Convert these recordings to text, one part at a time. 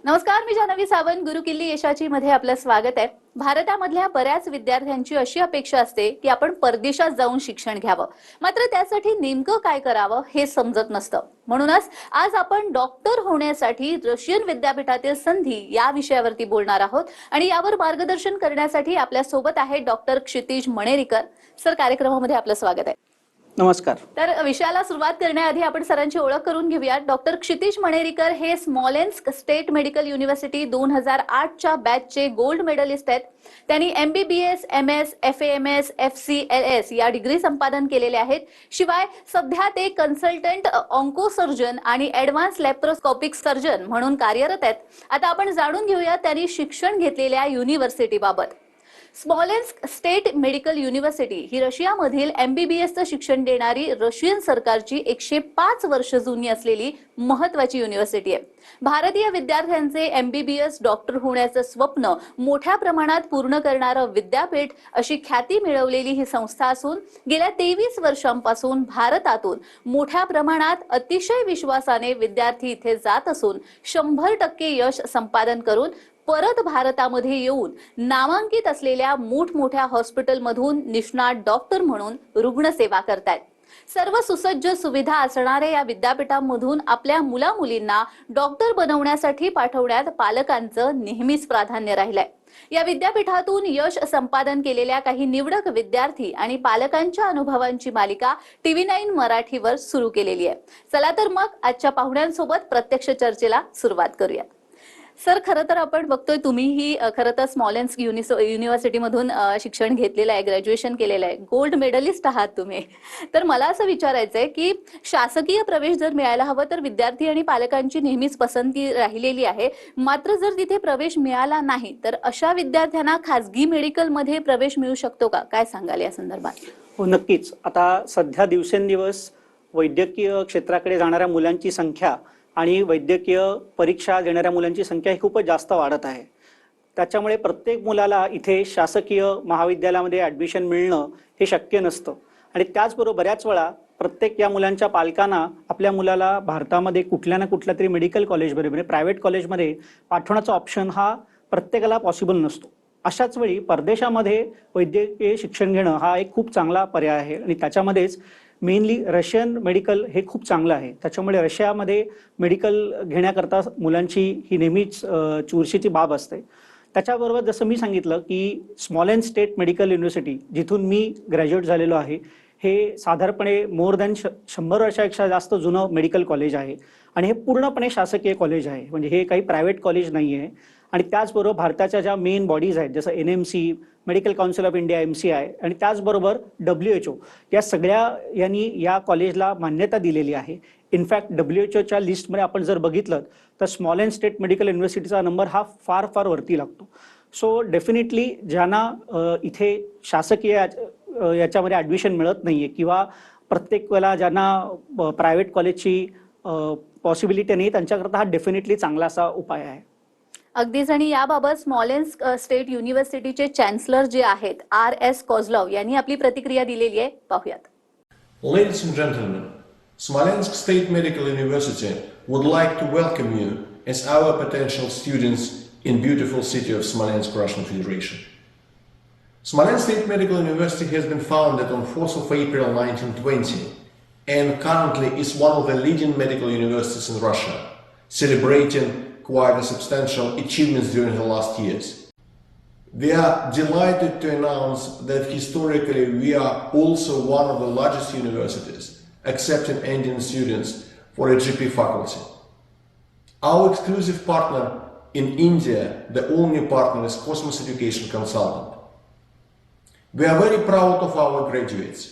नमस्कार, मी जान्हवी सावंत. गुरुकिल्ली यशाची मध्ये आपलं स्वागत आहे. भारतामधल्या बऱ्याच विद्यार्थ्यांची अशी अपेक्षा असते की आपण परदेशात जाऊन शिक्षण घ्यावं, मात्र त्यासाठी नेमकं काय करावं हे समजत नसतं. म्हणूनच आज आपण डॉक्टर होण्यासाठी रशियन विद्यापीठातील संधी या विषयावरती बोलणार आहोत आणि यावर मार्गदर्शन करण्यासाठी आपल्या सोबत आहे डॉक्टर क्षितिज मणेरीकर. सर, कार्यक्रमामध्ये आपलं स्वागत आहे. नमस्कार. तर विषयाला सुरुवात करण्याआधी आपण सरांची ओळख करून घेऊया. डॉक्टर क्षितिज मणेरीकर हे स्मॉलेन्स्क स्टेट मेडिकल युनिव्हर्सिटी 2008च्या बॅचचे गोल्ड मेडलिस्ट आहेत. त्यांनी MBBS, MS, FAMS, FCLS या डिग्री संपादन केलेले आहेत. शिवाय सध्या ते कन्सल्टंट ऑन्कोसर्जन आणि ॲडव्हान्स लॅप्रोस्कोपिक सर्जन म्हणून कार्यरत आहेत. आता आपण जाणून घेऊया त्यांनी शिक्षण घेतलेल्या युनिव्हर्सिटीबाबत. स्मॉलेन्स्क स्टेट मेडिकल युनिव्हर्सिटी ही रशियामधील MBBSचं शिक्षण देणारी रशियन सरकारची 105 वर्ष जुनी असलेली महत्वाची युनिव्हर्सिटी आहे. भारतीय विद्यार्थ्यांचे MBBS डॉक्टर होण्याचं स्वप्न मोठ्या प्रमाणात पूर्ण करणारं विद्यापीठ अशी ख्याती मिळवलेली ही संस्था असून गेल्या 23 वर्षांपासून भारतातून मोठ्या प्रमाणात अतिशय विश्वासाने विद्यार्थी इथे जात असून 100% यश संपादन करून परत भारतामध्ये येऊन नामांकित असलेल्या मोठमोठ्या हॉस्पिटलमधून निष्णात डॉक्टर म्हणून रुग्णसेवा करतायत. सर्व सुसज्ज सुविधा असणाऱ्या या विद्यापीठांमधून आपल्या मुलामुलींना डॉक्टर बनवण्यासाठी पाठवण्यात पालकांचं नेहमीच प्राधान्य राहिलंय. या विद्यापीठातून यश संपादन केलेल्या काही निवडक विद्यार्थी आणि पालकांच्या अनुभवांची मालिका TV9 मराठीवर सुरू केलेली आहे. चला तर मग आजच्या पाहुण्यांसोबत प्रत्यक्ष चर्चेला सुरुवात करूया. सर, खरं तर आपण बघतोय तुम्हीही खरं तर स्मॉलेन्स्क युनिव्हर्सिटीमधून शिक्षण घेतलेलं आहे, ग्रॅज्युएशन केलेलं आहे, गोल्ड मेडलिस्ट आहात तुम्ही. तर मला असं विचारायचंय की शासकीय प्रवेश जर मिळायला हवं तर विद्यार्थी आणि पालकांची नेहमीच पसंती राहिलेली आहे, मात्र जर तिथे प्रवेश मिळाला नाही तर अशा विद्यार्थ्यांना खासगी मेडिकलमध्ये प्रवेश मिळू शकतो का? काय सांगाल या संदर्भात? हो, नक्कीच. आता सध्या दिवसेंदिवस वैद्यकीय क्षेत्राकडे जाणाऱ्या मुलांची संख्या आणि वैद्यकीय परीक्षा देणाऱ्या मुलांची संख्या ही खूपच जास्त वाढत आहे. त्याच्यामुळे प्रत्येक मुलाला इथे शासकीय महाविद्यालयामध्ये ॲडमिशन मिळणं हे शक्य नसतं आणि त्याचबरोबर बऱ्याच वेळा प्रत्येक या मुलांच्या पालकांना आपल्या मुलाला भारतामध्ये कुठल्या ना कुठल्या तरी मेडिकल कॉलेजमध्ये म्हणजे प्रायव्हेट कॉलेजमध्ये पाठवण्याचा ऑप्शन हा प्रत्येकाला पॉसिबल नसतो. अशाच वेळी परदेशामध्ये वैद्यकीय शिक्षण घेणं हा एक खूप चांगला पर्याय आहे आणि त्याच्यामध्येच मेनली रशियन मेडिकल हे खूप चांगलं आहे. त्याच्यामुळे रशियामध्ये मेडिकल घेण्याकरता मुलांची ही नेहमीच चुरशीची बाब असते. त्याच्याबरोबर जसं मी सांगितलं की स्मॉलेन्स्क स्टेट मेडिकल युनिव्हर्सिटी जिथून मी ग्रॅज्युएट झालेलो आहे, हे साधारणपणे मोर दॅन 100 वर्षापेक्षा जास्त जुनं मेडिकल कॉलेज आहे आणि हे पूर्णपणे शासकीय कॉलेज आहे, म्हणजे हे काही प्रायव्हेट कॉलेज नाही आहे. आणि त्याचबरोबर भारताच्या ज्या मेन बॉडीज आहेत जसं NMC, medical council of India MCI आणि त्याचबरोबर WHO या सगळ्या यांनी या कॉलेजला मान्यता दिलेली आहे. इनफॅक्ट WHOच्या लिस्टमध्ये आपण जर बघितलं तर स्मॉलेन्स्क स्टेट मेडिकल युनिव्हर्सिटीचा नंबर हा फार फार वरती लागतो. सो डेफिनेटली ज्यांना इथे शासकीय याच्यामध्ये ॲडमिशन मिळत नाहीये किंवा प्रत्येक वेळेला ज्यांना प्रायव्हेट कॉलेजची पॉसिबिलिटी नाही, त्यांच्याकरता हा डेफिनेटली चांगला असा उपाय आहे. अगदीच. आणि याबाबत स्मॉलेन्स्क स्टेट युनिव्हर्सिटीचे चॅन्सलर जे आहेत RS कोझलॉव यांनी आपली प्रतिक्रिया दिलेली आहे, पाहूयात. Ladies and gentlemen, Smolensk State Medical University would like to welcome you as our potential students in beautiful city of Smolensk, Russian Federation. Smolensk State Medical University has been founded on 4th of April 1920 and currently is one of the leading medical universities in Russia, celebrating quite a substantial achievements during the last years. We are delighted to announce that historically we are also one of the largest universities accepting Indian students for a GP faculty. Our exclusive partner in India, the only partner, is Cosmos Education Consultant. We are very proud of our graduates,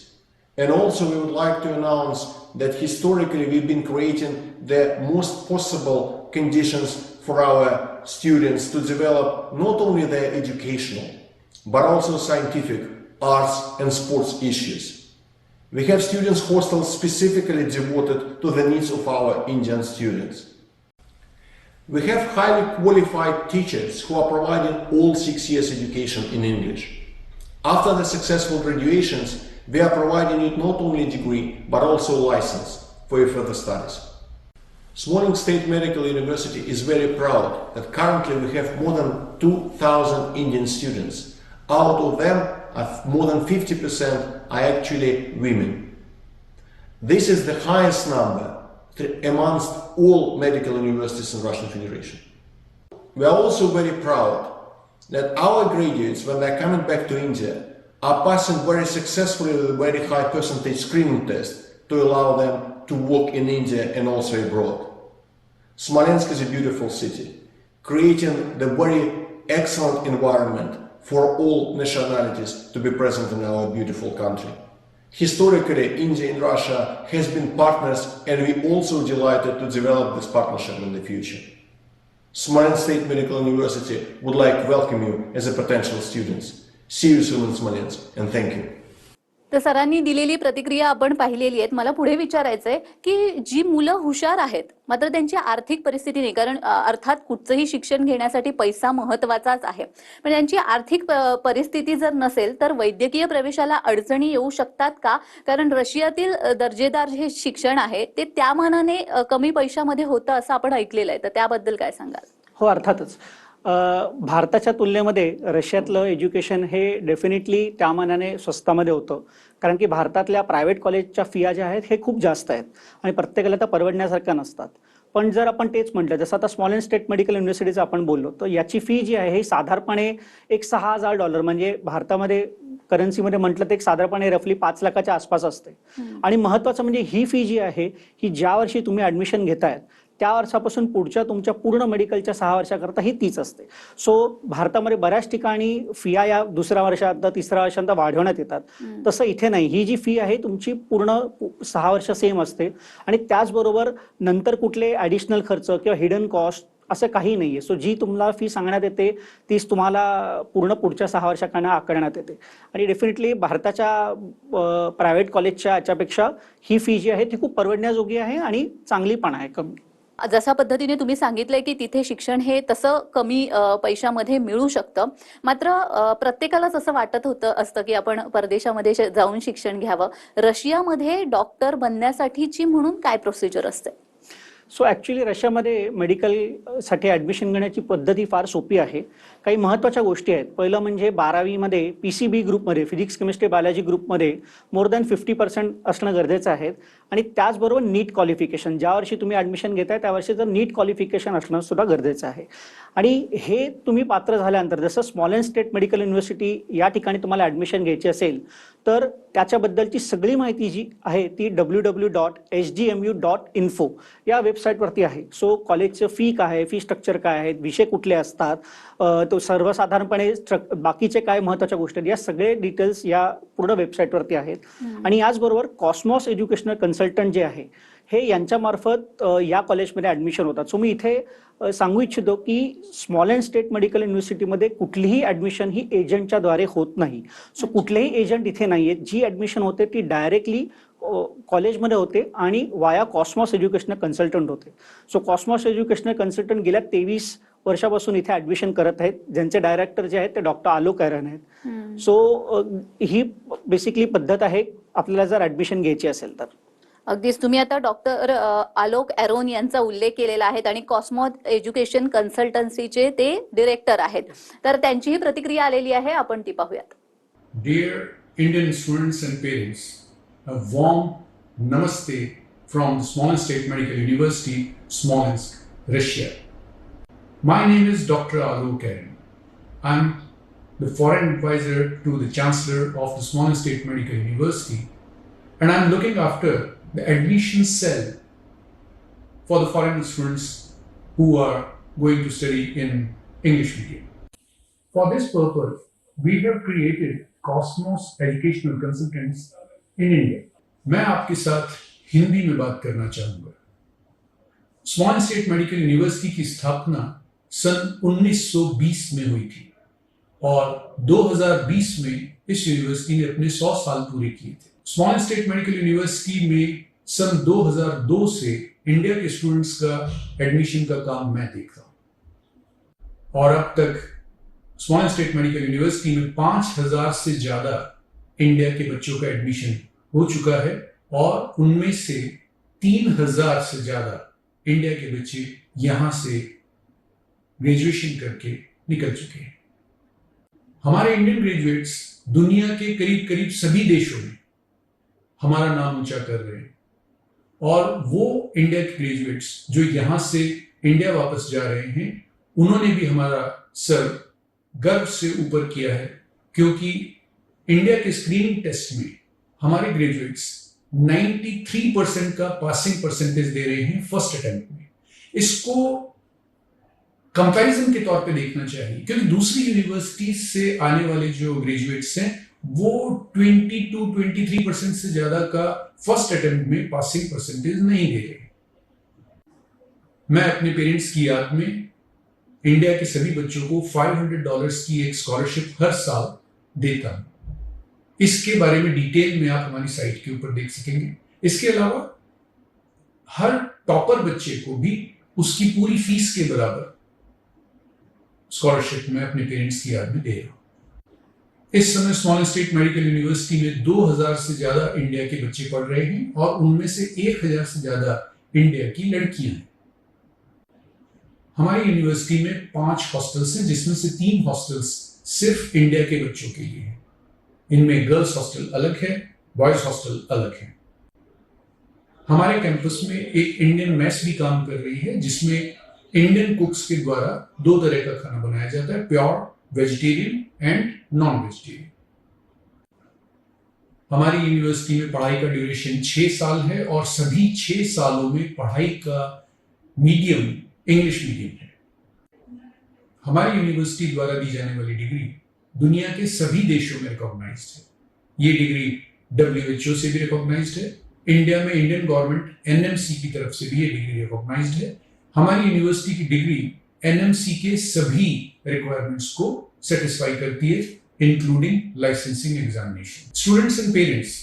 and also we would like to announce that historically we've been creating the most possible conditions for our students to develop not only their educational but also scientific, arts and sports issues. We have students hostels specifically devoted to the needs of our Indian students. We have highly qualified teachers who are providing all 6 years education in English. After the successful graduations, we are providing you not only a degree but also a license for your further studies. Smolensk State Medical University is very proud that currently we have more than 2,000 Indian students. Out of them, more than 50% are actually women. This is the highest number amongst all medical universities in Russian Federation. We are also very proud that our graduates, when they're coming back to India, are passing very successfully with a very high percentage screening test to allow them to work in India and also abroad. Smolensk is a beautiful city, creating the very excellent environment for all nationalities to be present in our beautiful country. Historically, India and Russia has been partners, and we also delighted to develop this partnership in the future. Smolensk State Medical University would like to welcome you as a potential students. See you soon in Smolensk, and thank you. तर सरांनी दिलेली प्रतिक्रिया आपण पाहिलेली आहेत. मला पुढे विचारायचंय की जी मुलं हुशार आहेत मात्र त्यांची आर्थिक परिस्थिती नाही, कारण अर्थात कुठचंही शिक्षण घेण्यासाठी पैसा महत्वाचाच आहे, पण त्यांची आर्थिक परिस्थिती जर नसेल तर वैद्यकीय प्रवेशाला अडचणी येऊ शकतात का? कारण रशियातील दर्जेदार जे शिक्षण आहे ते त्या मानाने कमी पैशामध्ये होतं असं आपण ऐकलेलं आहे, तर त्याबद्दल काय सांगाल? हो, अर्थातच. भारताच्या तुलनेमध्ये रशियातलं एज्युकेशन हे डेफिनेटली त्या मानाने स्वस्तामध्ये होतं, कारण की भारतातल्या प्रायव्हेट कॉलेजच्या फिया ज्या आहेत हे खूप जास्त आहेत आणि प्रत्येकाला त्या परवडण्यासारख्या नसतात. पण जर आपण तेच म्हटलं, जसं आता स्मॉलेंस्क स्टेट मेडिकल युनिव्हर्सिटीचं आपण बोललो, तर याची फी जी आहे ही साधारणपणे एक $6,000, म्हणजे भारतामध्ये करन्सीमध्ये म्हटलं तर एक साधारणपणे रफली 5 लाखाच्या आसपास असते. आणि महत्वाचं म्हणजे ही फी जी आहे ही ज्या वर्षी तुम्ही ऍडमिशन घेतायत त्या वर्षापासून पुढच्या तुमच्या पूर्ण मेडिकलच्या 6 वर्षाकरता ही तीच असते. सो भारतामध्ये बऱ्याच ठिकाणी फिया या दुसऱ्या वर्षात 3ऱ्या वर्षांत वाढवण्यात येतात, तसं इथे नाही. ही जी फी आहे तुमची पूर्ण 6 वर्ष सेम असते आणि त्याचबरोबर नंतर कुठले ॲडिशनल खर्च किंवा हिडन कॉस्ट असं काही नाहीये. सो जी तुम्हाला फी सांगण्यात येते तीच तुम्हाला पूर्ण पुढच्या 6 वर्षांना आकारण्यात येते. आणि डेफिनेटली भारताच्या प्रायव्हेट कॉलेजच्या याच्यापेक्षा ही फी जी आहे ती खूप परवडण्याजोगी आहे आणि चांगली पण आहे. कमी जशा पद्धतीने तुम्ही सांगितलंय की तिथे शिक्षण हे तसं कमी पैशामध्ये मिळू शकतं, मात्र प्रत्येकालाच असं वाटत असतं की आपण परदेशामध्ये जाऊन शिक्षण घ्यावं. रशियामध्ये डॉक्टर बनण्यासाठीची म्हणून काय प्रोसिजर असते? सो ॲक्च्युली रशियामध्ये मेडिकलसाठी ॲडमिशन घेण्याची पद्धती फार सोपी आहे. काही महत्त्वाच्या गोष्टी आहेत. पहिलं म्हणजे 12वीमध्ये PCB ग्रुपमध्ये, फिजिक्स केमिस्ट्री बायोलॉजी ग्रुपमध्ये मोर दॅन 50% असणं गरजेचं आहे. आणि त्याचबरोबर नीट क्वालिफिकेशन, ज्या वर्षी तुम्ही ॲडमिशन घेताय त्या वर्षीचं नीट क्वालिफिकेशन असणं सुद्धा गरजेचं आहे. आणि हे तुम्ही पात्र झाल्यानंतर, जसं स्मॉलेंस्क स्टेट मेडिकल युनिव्हर्सिटी या ठिकाणी तुम्हाला ॲडमिशन घ्यायची असेल तर त्याच्याबद्दलची सगळी माहिती जी आहे ती www.hdmu.info या वेबसाईटवरती आहे. सो कॉलेजचं फी काय आहे, फी स्ट्रक्चर काय आहे, विषय कुठले असतात, तो सर्वसाधारणपणे बाकीचे काय महत्त्वाच्या गोष्टी आहेत, या सगळे डिटेल्स या पूर्ण वेबसाईटवरती आहेत. आणि याचबरोबर कॉस्मॉस एज्युकेशनल कन्सल्टंट जे आहे हे यांच्यामार्फत या कॉलेजमध्ये ॲडमिशन होतात. सो मी इथे सांगू इच्छितो की स्मॉलेंस्क स्टेट मेडिकल युनिव्हर्सिटीमध्ये कुठलीही ॲडमिशन ही एजंटच्या द्वारे होत नाही. सो कुठलेही एजंट इथे नाही आहेत. जी ॲडमिशन होते ती डायरेक्टली कॉलेजमध्ये होते आणि वाया कॉस्मॉस एज्युकेशनल कन्सल्टंट होते. सो कॉस्मॉस एज्युकेशनल कन्सल्टंट गेल्या 23 वर्षापासून इथे ॲडमिशन करत आहेत. ज्यांचे डायरेक्टर जे आहेत ते डॉक्टर आलोक एरन आहेत. सो ही बेसिकली पद्धत आहे आपल्याला जर ॲडमिशन घ्यायची असेल तर. अगदीच. तुम्ही आता डॉक्टर आलोक एरोन यांचा उल्लेख केलेला आहे आणि कॉस्मॉस एज्युकेशन कन्सल्टन्सीचे ते डिरेक्टर आहेत, तर त्यांचीही प्रतिक्रिया आलेली आहे, आपण ती पाहूयात. Dear Indian students and parents, a warm namaste from the Smolensk State Medical University, Smolensk, Russia. My name is Dr. Alok Eron. I'm the foreign advisor to the Chancellor of the Smolensk State Medical University, and I'm looking after the admission cell for the foreign students who are going to study in English medium. For this purpose, we have created Cosmos Educational Consultants in India. मैं आपके साथ हिंदी में बात करना चाहूंगा. स्मॉलेंस्क state medical university की स्थापना सन 1920 में हुई थी और 2020 में इस यूनिवर्सिटी ने अपने 100 साल पूरे किए थे. स्मॉलेंस्क स्टेट मेडिकल यूनिवर्सिटी में सन 2002 से इंडिया के स्टूडेंट्स का एडमिशन का काम मैं देख रहा हूं और अब तक स्मॉलेंस्क स्टेट मेडिकल यूनिवर्सिटी में 5000 से ज्यादा इंडिया के बच्चों का एडमिशन हो चुका है और उनमें से 3000 से ज्यादा इंडिया के बच्चे यहाँ से ग्रेजुएशन करके निकल चुके हैं। हमारे इंडियन ग्रेजुएट्स दुनिया के करीब करीब सभी देशों में हमारा नाम ऊंचा कर रहे हैं, और वो इंडिया के ग्रेजुएट्स जो यहाँ से इंडिया वापस जा रहे हैं, उन्होंने भी हमारा सर गर्व से ऊपर किया है, क्योंकि इंडिया के स्क्रीनिंग टेस्ट में हमारे ग्रेजुएट्स 93% का पासिंग परसेंटेज दे रहे हैं फर्स्ट अटेम्प्ट में। इसको कंपैरिजन के तौर पे देखना चाहिए, क्योंकि दूसरी यूनिवर्सिटी से आने वाले जो ग्रेजुएट्स हैं वो 22-23% से ज्यादा का फर्स्ट अटेम्प्ट में पासिंग परसेंटेज नहीं दे रहे। मैं अपने पेरेंट्स की याद में इंडिया के सभी बच्चों को $500 की एक स्कॉलरशिप हर साल देता हूं। इसके बारे में डिटेल में आप हमारी साइट के ऊपर देख सकेंगे। इसके अलावा हर टॉपर बच्चे को भी उसकी पूरी फीस के बराबर स्कॉलरशिप मैं अपने पेरेंट्स की याद में दे रहा हूं। इस समय स्मॉलेंस स्टेट मेडिकल यूनिवर्सिटी में 2000 से ज्यादा इंडिया के बच्चे पढ़ रहे हैं, और उनमें से 1000 से ज्यादा इंडिया की लड़कियां हैं। हमारी यूनिवर्सिटी में 5 हॉस्टल्स हैं, जिसमें से 3 हॉस्टल्स सिर्फ इंडिया के बच्चों के लिए हैं। इनमें गर्ल्स हॉस्टल अलग है, बॉयज हॉस्टल अलग है। हमारे कैंपस में एक इंडियन मेस भी काम कर रही है, जिसमें इंडियन कुक्स के द्वारा 2 तरह का खाना बनाया जाता है, pure vegetarian end non vegetarian. हमारी यूनिवर्सिटी में पढ़ाई का ड्यूरेशन 6 साल है, और सभी 6 सालों में पढ़ाई का मीडियम इंग्लिश मीडियम है। हमारी यूनिवर्सिटी द्वारा दी जाने वाली डिग्री दुनिया के सभी देशों में रिकॉग्नाइज्ड है। ये डिग्री WHO से भी रिकॉग्नाइज्ड है। इंडिया में इंडियन गवर्नमेंट NMC की तरफ से भी ये डिग्री रिकॉग्नाइज्ड है। हमारी यूनिवर्सिटी की डिग्री NMC के सभी रिक्वायरमेंट्स को सेटिस्फाई करती है, including licensing examination. Students and parents,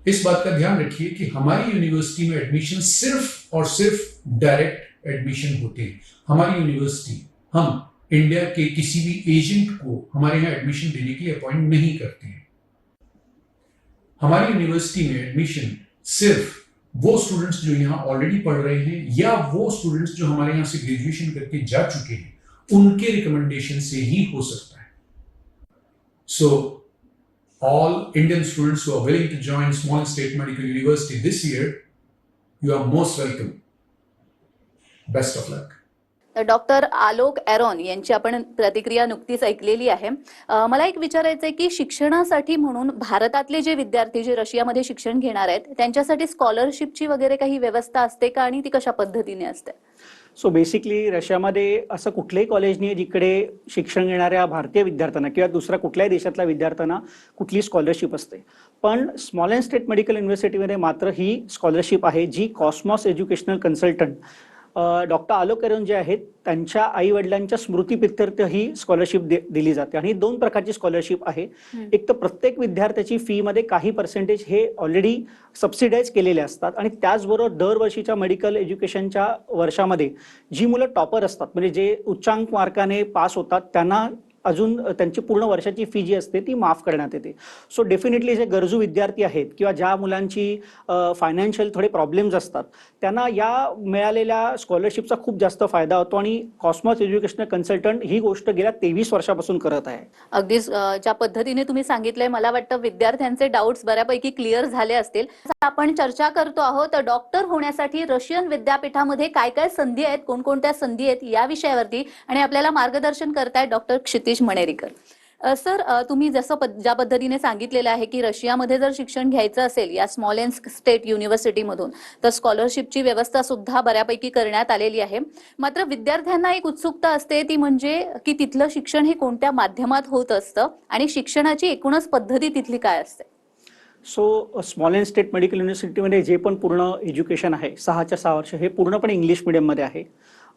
इस बात का ध्यान रखिए कि हमारी यूनिवर्सिटी में एडमिशन सिर्फ और सिर्फ डायरेक्ट एडमिशन होते हैं। हमारी यूनिवर्सिटी, हम इंडिया के किसी भी एजेंट को हमारे यहाँ एडमिशन देने के लिए अपॉइंट नहीं करते हैं। हमारी यूनिवर्सिटी में एडमिशन सिर्फ वो स्टूडेंट्स जो यहाँ ऑलरेडी पढ़ रहे हैं, या वो स्टूडेंट्स जो हमारे यहाँ से ग्रेजुएशन करके जा चुके हैं, उनके रिकमेंडेशन से ही हो सकता है। So all Indian students who are willing to join Smolensk state medical university this year, you are most welcome. Best of luck. Doctor Alok Aron यांची आपण प्रतिक्रिया नुकतीच ऐकलेली आहे। मला एक विचारायचं आहे की शिक्षणासाठी म्हणून भारतातले जे विद्यार्थी जे रशियामध्ये शिक्षण घेणार आहेत, त्यांच्यासाठी स्कॉलरशिपची वगैरे काही व्यवस्था असते का, आणि ती कशा पद्धतीने असते? सो बेसिकली रशियामध्ये असं कुठलंही कॉलेज नाही जिकडे शिक्षण घेणाऱ्या भारतीय विद्यार्थ्यांना किंवा दुसऱ्या कुठल्याही देशातल्या विद्यार्थ्यांना कुठली स्कॉलरशिप असते। पण स्मॉलेंस स्टेट मेडिकल युनिव्हर्सिटीमध्ये मात्र ही स्कॉलरशिप आहे, जी Cosmos educational consultant doctor Alok Aron जे आहेत त्यांच्या आई वडिलांच्या स्मृतीप्रित्यर्थ ही स्कॉलरशिप दिली जाते। आणि 2 प्रकारची स्कॉलरशिप आहे। एक तर प्रत्येक विद्यार्थ्याची फी मध्ये काही पर्सेंटेज हे ऑलरेडी सबसिडाइज केलेले असतात, आणि त्याचबरोबर दरवर्षीच्या मेडिकल एज्युकेशनच्या वर्षामध्ये जी मुलं टॉपर असतात, म्हणजे जे उच्चांक मार्काने पास होतात, त्यांना अजून त्यांची पूर्ण वर्षाची फी जी असते ती माफ करण्यात येते। सो डेफिनेटली जे गरजू विद्यार्थी आहेत किंवा ज्या मुलांची फायनान्शियल थोडे प्रॉब्लेम्स असतात, त्यांना या मिळालेल्या स्कॉलरशिपचा खूप जास्त फायदा होतो, आणि कॉस्मॉस एज्युकेशनल कन्सल्टंट ही गोष्ट गेल्या 23 वर्षापासून करत आहे। अगदीच ज्या पद्धतीने तुम्ही सांगितलंय, मला वाटतं विद्यार्थ्यांचे डाऊट्स बऱ्यापैकी क्लिअर झाले असतील। आपण चर्चा करतो आहोत डॉक्टर होण्यासाठी रशियन विद्यापीठामध्ये काय काय संधी आहेत, कोणकोणत्या संधी आहेत या विषयावरती, आणि आपल्याला मार्गदर्शन करतायत डॉक्टर क्षितिज मणेरीकर। सर, तुम्ही जसं ज्या पद्धतीने सांगितलेलं आहे की रशियामध्ये जर शिक्षण घ्यायचं असेल या स्मॉलेंस स्टेट युनिव्हर्सिटीमधून, तर स्कॉलरशिपची व्यवस्था सुद्धा बऱ्यापैकी करण्यात आलेली आहे। मात्र विद्यार्थ्यांना एक उत्सुकता असते, ती म्हणजे की तिथलं शिक्षण हे कोणत्या माध्यमात होत असतं, आणि शिक्षणाची एकूणच पद्धती तिथली काय असते? सो स्मॉलेंस स्टेट मेडिकल युनिव्हर्सिटीमध्ये जे पण पूर्ण एज्युकेशन आहे 6च्या 6 वर्ष हे पूर्णपणे इंग्लिश मीडियममध्ये आहे।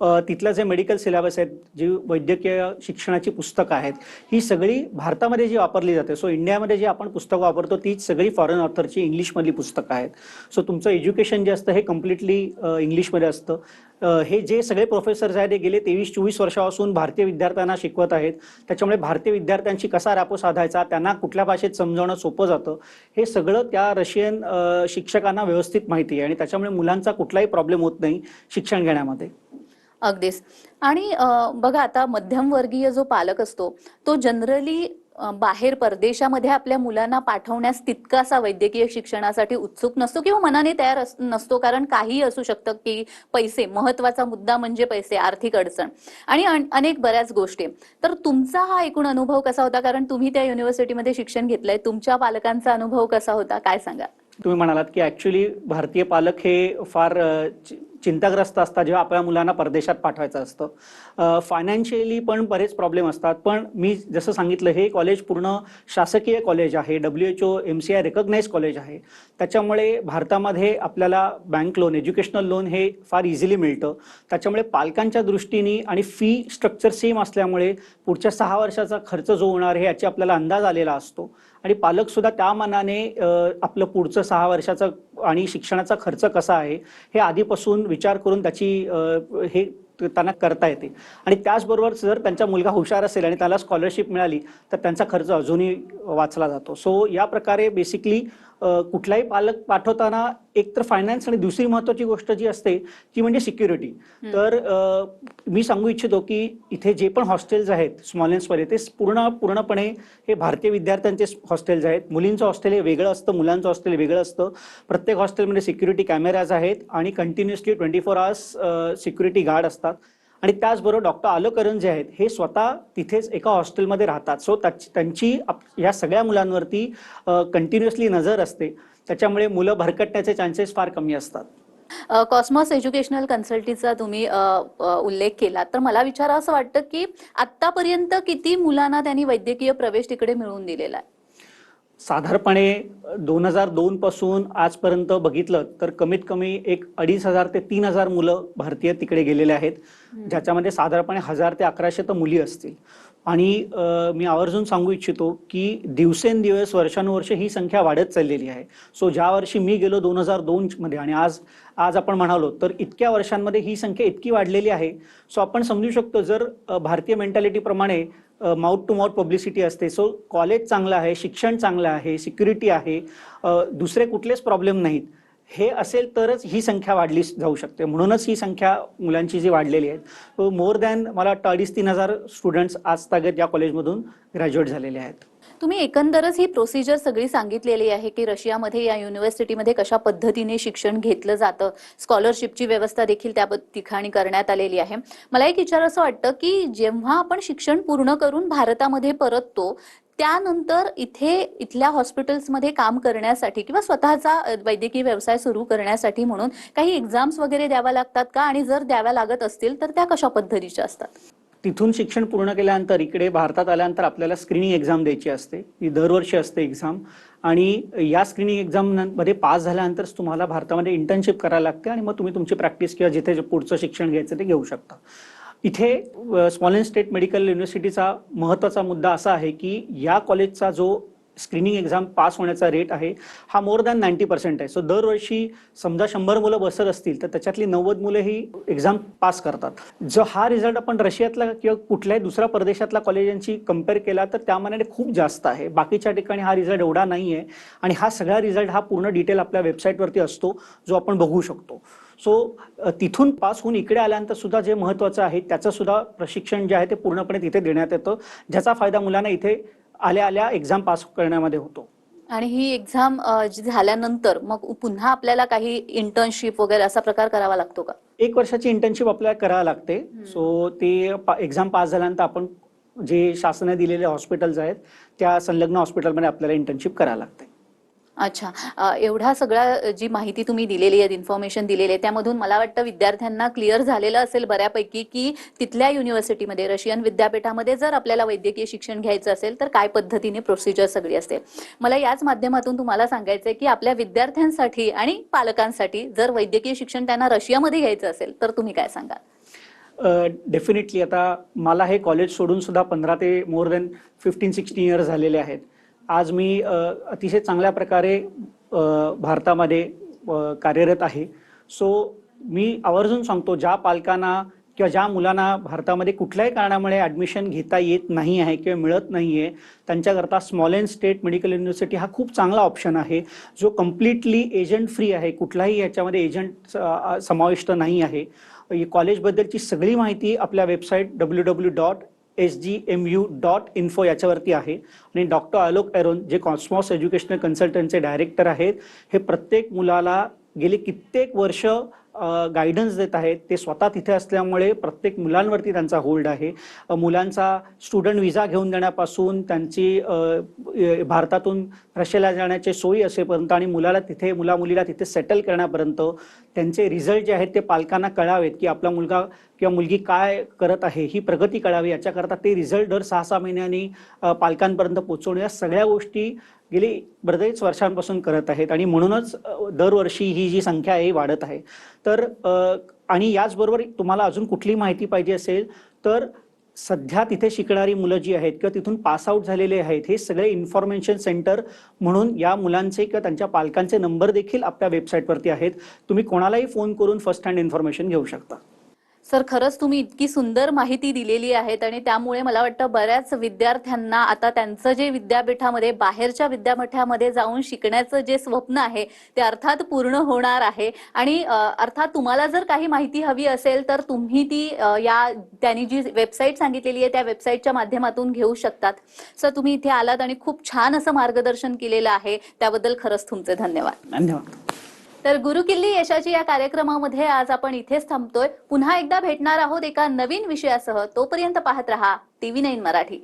तिथलं जे मेडिकल सिलेबस आहेत, जी वैद्यकीय शिक्षणाची पुस्तकं आहेत, ही सगळी भारतामध्ये जी वापरली जाते. सो इंडियामध्ये जी आपण पुस्तकं वापरतो तीच सगळी फॉरेन ऑथरची इंग्लिशमधली पुस्तकं आहेत. सो तुमचं एज्युकेशन जे असतं हे कम्प्लिटली इंग्लिशमध्ये असतं. हे जे सगळे प्रोफेसर्स आहेत, हे गेले 23-24 वर्षापासून भारतीय विद्यार्थ्यांना शिकवत आहेत. त्याच्यामुळे भारतीय विद्यार्थ्यांशी कसा रॅपो साधायचा, त्यांना कुठल्या भाषेत समजावणं सोपं जातं, हे सगळं त्या रशियन शिक्षकांना व्यवस्थित माहिती आहे आणि त्याच्यामुळे मुलांचा कुठलाही प्रॉब्लेम होत नाही शिक्षण घेण्यामध्ये. अगदीच. आणि बघा, आता मध्यमवर्गीय जो पालक असतो तो जनरली बाहेर परदेशामध्ये आपल्या मुलांना पाठवण्यास तितकासा वैद्यकीय शिक्षणासाठी उत्सुक नसतो किंवा मनाने तयार नसतो, कारण काही असू शकतं की पैसे, महत्वाचा मुद्दा म्हणजे पैसे, आर्थिक अडचण आणि अनेक बऱ्याच गोष्टी. तर तुमचा हा एकूण अनुभव कसा होता, कारण तुम्ही त्या युनिव्हर्सिटीमध्ये शिक्षण घेतलंय, तुमच्या पालकांचा अनुभव कसा होता, काय सांगा? तुम्ही म्हणालात की ऍक्च्युली भारतीय पालक हे फार चिंताग्रस्त असतात जेव्हा आपल्या मुलांना परदेशात पाठवायचं असतं. फायनान्शियली पण बरेच प्रॉब्लेम असतात. पण मी जसं सांगितलं, हे कॉलेज पूर्ण शासकीय कॉलेज आहे, WHO MCI रेकग्नाइज कॉलेज आहे. त्याच्यामुळे भारतामध्ये आपल्याला बँक लोन, एज्युकेशनल लोन हे फार इझिली मिळतं. त्याच्यामुळे पालकांच्या दृष्टीने आणि फी स्ट्रक्चर सेम असल्यामुळे पुढच्या 6 वर्षाचा खर्च जो होणार आहे याची आपल्याला अंदाज आलेला असतो आणि पालक सुद्धा त्या मानाने आपलं पुढचं 6 वर्षाचं आणि शिक्षणाचा खर्च कसा आहे हे आधीपासून विचार करून त्याची हे त्यांना करता येते. आणि त्याचबरोबर जर त्यांचा मुलगा हुशार असेल आणि त्याला स्कॉलरशिप मिळाली तर त्यांचा खर्च अजूनही वाचला जातो. सो या प्रकारे बेसिकली कुठलाही पालक पाठवताना एकतर फायनान्स आणि दुसरी महत्वाची गोष्ट जी असते ती म्हणजे सिक्युरिटी. तर मी सांगू इच्छितो की इथे जे पण हॉस्टेल्स आहेत स्मॉलेन्समध्ये ते पूर्णपणे हे भारतीय विद्यार्थ्यांचे हॉस्टेल्स आहेत. मुलींचं हॉस्टेल हे वेगळं असतं, मुलांचं हॉस्टेल वेगळं असतं. प्रत्येक हॉस्टेलमध्ये सिक्युरिटी कॅमेराज आहेत आणि कंटिन्युअसली 24 आवर्स सिक्युरिटी गार्ड असतात. आणि त्याचबरोबर डॉक्टर आलोकरन जे आहेत हे स्वतः तिथेच एका हॉस्टेलमध्ये राहतात. सो त्यांची या सगळ्या मुलांवरती कंटिन्युअसली नजर असते. त्याच्यामुळे मुलं भरकटण्याचे चान्सेस फार कमी असतात. कॉस्मॉस एज्युकेशनल कन्सल्टीचा तुम्ही उल्लेख केला, तर मला विचारा असं वाटतं की आतापर्यंत किती मुलांना त्यांनी वैद्यकीय प्रवेश तिकडे मिळवून दिलेला आहे? साधारणपणे 2002 पासून आजपर्यंत बघितलं तर कमीत कमी एक 2500 ते 3000 मुलं भारतीय तिकडे गेलेले आहेत, ज्याच्यामध्ये साधारणपणे 1000 ते 1100 तर मुली असतील. आणि मी आवर्जून सांगू इच्छितो की दिवसेंदिवस वर्षानुवर्ष ही संख्या वाढत चाललेली आहे. सो ज्या वर्षी मी गेलो 2002 मध्ये आणि आज आपण म्हणालो तर इतक्या वर्षांमध्ये ही संख्या इतकी वाढलेली आहे. सो आपण समजू शकतो जर भारतीय मेंटॅलिटीप्रमाणे माउथ टू माउथ पब्लिसिटी असते. सो कॉलेज चांगलं आहे, शिक्षण चांगलं आहे, सिक्युरिटी आहे, दुसरे कुठलेच प्रॉब्लेम नाहीत, हे असेल तरच ही संख्या वाढली जाऊ शकते. म्हणूनच ही संख्या मुलांची जी वाढलेली आहे, मोर दॅन मला वाटतं 2500-3000 स्टुडंट्स आज तागत या कॉलेजमधून ग्रॅज्युएट झालेले आहेत. तुम्ही एकंदरच ही प्रोसिजर सगळी सांगितलेली आहे की रशियामध्ये या युनिव्हर्सिटीमध्ये कशा पद्धतीने शिक्षण घेतलं जातं, स्कॉलरशिपची व्यवस्था देखील त्या ठिकाणी करण्यात आलेली आहे. मला एक विचार असं वाटतं की जेव्हा आपण शिक्षण पूर्ण करून भारतामध्ये परततो त्यानंतर इथल्या हॉस्पिटल्समध्ये काम करण्यासाठी किंवा स्वतःचा वैद्यकीय व्यवसाय सुरू करण्यासाठी म्हणून काही एक्झाम्स वगैरे द्याव्या लागतात का, आणि जर द्याव्या लागत असतील तर त्या कशा पद्धतीच्या असतात? तिथून शिक्षण पूर्ण केल्यानंतर इकडे भारतात आल्यानंतर आपल्याला स्क्रीनिंग एक्झाम द्यायची असते. ही दरवर्षी असते एक्झाम. आणि या स्क्रीनिंग एक्झाममध्ये पास झाल्यानंतरच तुम्हाला भारतामध्ये इंटर्नशिप करायला लागते आणि मग तुम्ही तुमची प्रॅक्टिस किंवा जिथे पुढचं शिक्षण घ्यायचं ते घेऊ शकता. इथे स्मॉलेन्स स्टेट मेडिकल युनिव्हर्सिटीचा महत्त्वाचा मुद्दा असा आहे की या कॉलेजचा जो स्क्रीनिंग एक्झाम पास होण्याचा रेट आहे हा मोर दॅन 90% आहे. सो दरवर्षी समजा 100 मुलं बसत असतील तर त्याच्यातली 90 मुलं ही एक्झाम पास करतात. जो हा रिझल्ट आपण रशियातला किंवा कुठल्याही दुसऱ्या परदेशातल्या कॉलेजांची कम्पेअर केला तर त्या मानाने खूप जास्त आहे. बाकीच्या ठिकाणी हा रिझल्ट एवढा नाही आहे आणि हा सगळा रिझल्ट हा पूर्ण डिटेल आपल्या वेबसाईटवरती असतो जो आपण बघू शकतो. सो तिथून पास होऊन इकडे आल्यानंतर सुद्धा जे महत्त्वाचं आहे त्याचं सुद्धा प्रशिक्षण जे आहे ते पूर्णपणे तिथे देण्यात येतं, ज्याचा फायदा मुलांना इथे आल्या एक्झाम पास करण्यामध्ये होतो. आणि ही एक्झाम झाल्यानंतर मग पुन्हा आपल्याला काही इंटर्नशिप वगैरे असा प्रकार करावा लागतो का? 1 वर्षाची इंटर्नशिप आपल्याला करावी लागते. सो ते एक्झाम पास झाल्यानंतर आपण जे शासनाने दिलेले हॉस्पिटल्स आहेत त्या संलग्न हॉस्पिटलमध्ये आपल्याला इंटर्नशिप करावी लागते. अच्छा, एवढा सगळा जी माहिती तुम्ही दिलेली आहे, इन्फॉर्मेशन दिलेली आहे, त्यामधून मला वाटतं विद्यार्थ्यांना क्लिअर झालेलं असेल बऱ्यापैकी की तिथल्या युनिव्हर्सिटीमध्ये, रशियन विद्यापीठामध्ये जर आपल्याला वैद्यकीय शिक्षण घ्यायचं असेल तर काय पद्धतीने प्रोसिजर सगळी असेल. मला याच माध्यमातून तुम्हाला सांगायचंय की आपल्या विद्यार्थ्यांसाठी आणि पालकांसाठी जर वैद्यकीय शिक्षण त्यांना रशियामध्ये घ्यायचं असेल तर तुम्ही काय सांगाल? डेफिनेटली आता मला हे कॉलेज सोडून सुद्धा 15 ते मोर दॅन 15-16 इयर्स झालेले आहेत. आज मी अतिशय चांगल्या प्रकारे भारतामध्ये कार्यरत आहे. सो मी आवर्जून सांगतो, ज्या पालकांना किंवा ज्या मुलांना भारतामध्ये कुठल्याही कारणामुळे ॲडमिशन घेता येत नाही आहे किंवा मिळत नाही आहे, त्यांच्याकरता स्मॉलेन्स स्टेट मेडिकल युनिव्हर्सिटी हा खूप चांगला ऑप्शन आहे, जो कम्प्लिटली एजंट फ्री आहे. कुठलाही याच्यामध्ये एजंट समाविष्ट नाही आहे. कॉलेजबद्दलची सगळी माहिती आपल्या वेबसाईट www.sgmu.info याच्यावरती आहे. आणि डॉक्टर आलोक एरोन, जे कॉस्मॉस एज्युकेशनल कन्सल्टंटचे डायरेक्टर आहेत, हे प्रत्येक मुलाला गेली कित्येक वर्ष गायडन्स देत आहेत. ते स्वतः तिथे असल्यामुळे प्रत्येक मुलांवरती त्यांचा होल्ड आहे. मुलांचा स्टुडंट व्हिसा घेऊन देण्यापासून त्यांची भारतातून रशियाला जाण्याची सोयी असेपर्यंत आणि मुला मुलीला तिथे सेटल करण्यापर्यंत त्यांचे रिझल्ट जे आहेत ते पालकांना कळावेत, की आपला मुलगा किंवा मुलगी काय करत आहे, ही प्रगती कळावी, याच्याकरता ते रिझल्ट दर 6-6 महिन्यांनी पालकांपर्यंत पोहोचवणे, या सगळ्या गोष्टी गेली बरेच वर्षांपासून करत आहेत. आणि म्हणूनच दरवर्षी ही जी संख्या आहे वाढत आहे. तर आणि याचबरोबर तुम्हाला अजून कुठली माहिती पाहिजे असेल तर सध्या तिथे शिकणारी मुलं जी आहेत किंवा तिथून पास आउट झालेले आहेत, हे सगळे इन्फॉर्मेशन सेंटर म्हणून या मुलांचे किंवा त्यांच्या पालकांचे नंबर देखील आपल्या वेबसाईटवरती आहेत. तुम्ही कोणालाही फोन करून फर्स्ट हँड इन्फॉर्मेशन घेऊ शकता. सर, खरंच तुम्ही इतकी सुंदर माहिती दिलेली आहेत आणि त्यामुळे मला वाटतं बऱ्याच विद्यार्थ्यांना आता त्यांचं जे विद्यापीठामध्ये बाहेरच्या विद्यापीठामध्ये जाऊन शिकण्याचं जे स्वप्न आहे ते अर्थात पूर्ण होणार आहे. आणि अर्थात तुम्हाला जर काही माहिती हवी असेल तर तुम्ही ती त्यांनी जी वेबसाईट सांगितलेली आहे त्या वेबसाईटच्या माध्यमातून घेऊ शकतात. सर, तुम्ही इथे आलात आणि खूप छान असं मार्गदर्शन केलेलं आहे, त्याबद्दल खरंच तुमचे धन्यवाद. धन्यवाद. तर गुरुकिल्ली यशाची या कार्यक्रमामध्ये आज आपण इथेच थांबतोय. पुन्हा एकदा भेटणार आहोत एका नवीन विषयासह. तोपर्यंत पाहत रहा TV9 मराठी.